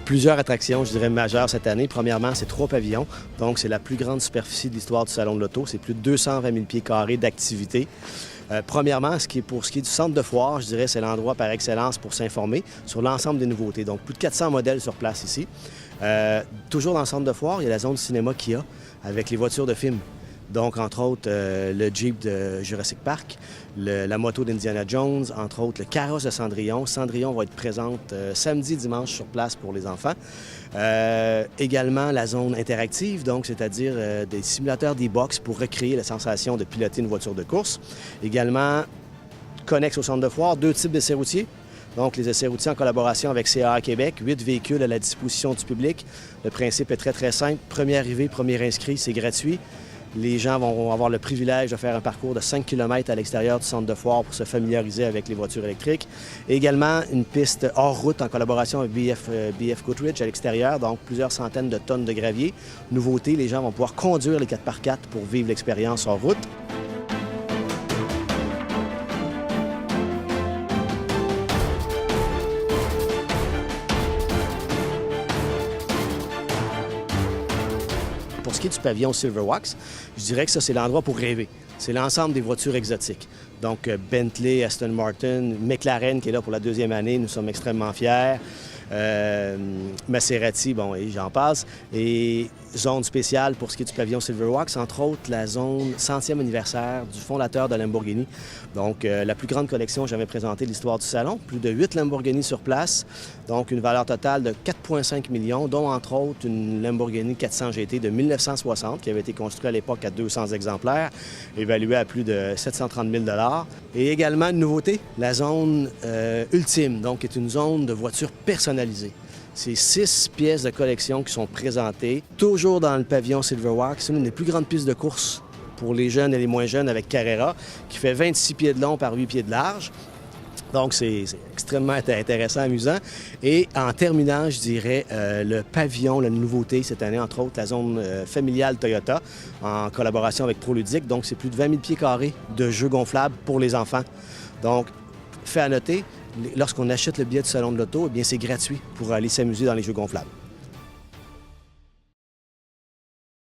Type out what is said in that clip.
Plusieurs attractions, je dirais, majeures cette année. Premièrement, c'est 3 pavillons. Donc, c'est la plus grande superficie de l'histoire du Salon de l'Auto. C'est plus de 220 000 pieds carrés d'activité. Premièrement, pour ce qui est du centre de foire, je dirais c'est l'endroit par excellence pour s'informer sur l'ensemble des nouveautés. Donc, plus de 400 modèles sur place ici. Toujours dans le centre de foire, il y a la zone cinéma qu'il y a avec les voitures de films. Donc, entre autres, le Jeep de Jurassic Park, la moto d'Indiana Jones, entre autres, le carrosse de Cendrillon. Cendrillon va être présente samedi, dimanche sur place pour les enfants. Également, la zone interactive, donc c'est-à-dire des simulateurs d'e-box pour recréer la sensation de piloter une voiture de course. Également, connexe au centre de foire, 2 types d'essais routiers. Donc, les essais routiers en collaboration avec CAA Québec, 8 véhicules à la disposition du public. Le principe est très, très simple. Premier arrivé, premier inscrit, c'est gratuit. Les gens vont avoir le privilège de faire un parcours de 5 km à l'extérieur du centre de foire pour se familiariser avec les voitures électriques. Et également, une piste hors route en collaboration avec BF Goodrich à l'extérieur, donc plusieurs centaines de tonnes de gravier. Nouveauté, les gens vont pouvoir conduire les 4x4 pour vivre l'expérience hors route. Pour ce qui est du pavillon Silverwax, je dirais que ça, c'est l'endroit pour rêver. C'est l'ensemble des voitures exotiques. Donc, Bentley, Aston Martin, McLaren qui est là pour la 2e année, nous sommes extrêmement fiers. Maserati, bon, et j'en passe. Et zone spéciale pour ce qui est du pavillon Silverwax, entre autres la zone 100e anniversaire du fondateur de Lamborghini. Donc, la plus grande collection jamais présentée de l'histoire du salon. Plus de 8 Lamborghini sur place. Donc, une valeur totale de 4,5 millions, dont entre autres une Lamborghini 400 GT de 1960 qui avait été construite à l'époque à 200 exemplaires, évaluée à plus de 730 000 $. Et également une nouveauté, la zone ultime, donc qui est une zone de voitures personnalisées. C'est 6 pièces de collection qui sont présentées, toujours dans le pavillon Silverwax. C'est une des plus grandes pistes de course pour les jeunes et les moins jeunes avec Carrera, qui fait 26 pieds de long par 8 pieds de large. Donc, c'est extrêmement intéressant, amusant. Et en terminant, je dirais, le pavillon, la nouveauté cette année, entre autres, la zone familiale Toyota, en collaboration avec ProLudique. Donc, c'est plus de 20 000 pieds carrés de jeux gonflables pour les enfants. Donc, fait à noter, lorsqu'on achète le billet du Salon de l'Auto, eh bien, c'est gratuit pour aller s'amuser dans les jeux gonflables.